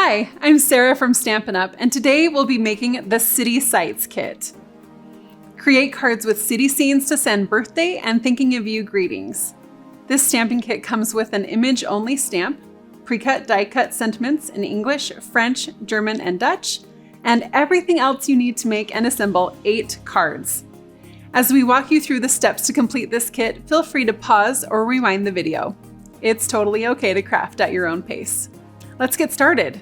Hi, I'm Sarah from Stampin' Up, and today we'll be making the City Sights kit. Create cards with city scenes to send birthday and thinking of you greetings. This stamping kit comes with an image-only stamp, pre-cut die-cut sentiments in English, French, German, and Dutch, and everything else you need to make and assemble 8 cards. As we walk you through the steps to complete this kit, feel free to pause or rewind the video. It's totally okay to craft at your own pace. Let's get started.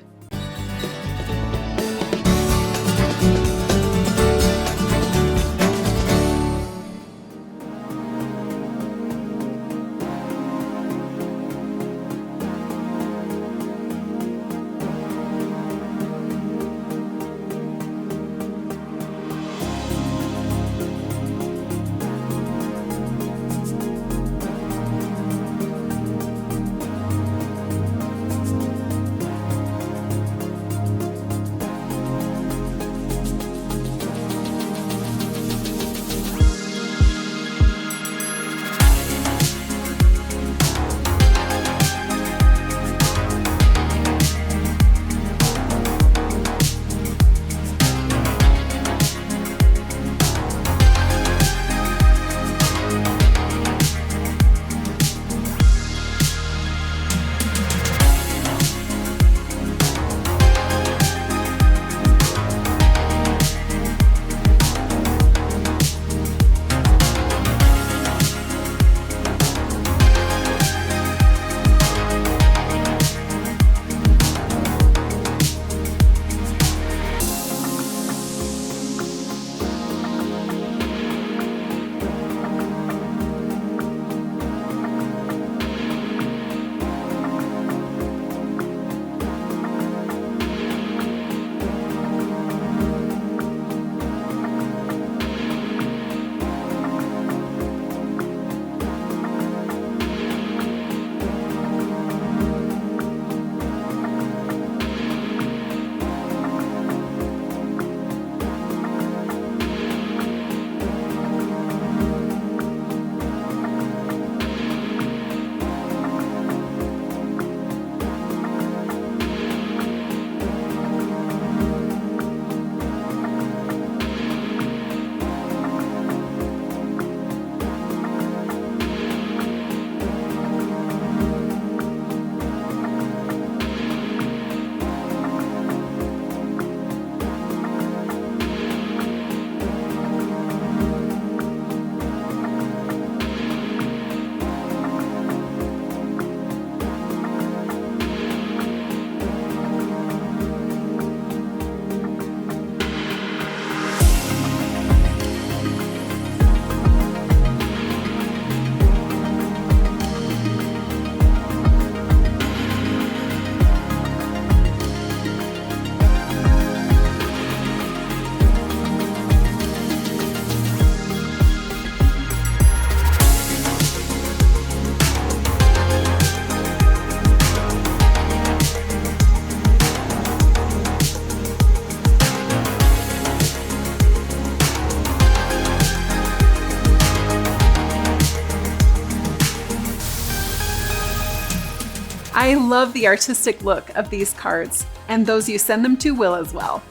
I love the artistic look of these cards, and those you send them to will as well.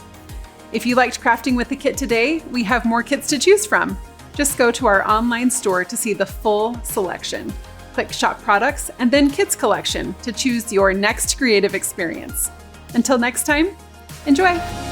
If you liked crafting with the kit today, we have more kits to choose from. Just go to our online store to see the full selection. Click Shop Products and then Kits Collection to choose your next creative experience. Until next time, enjoy!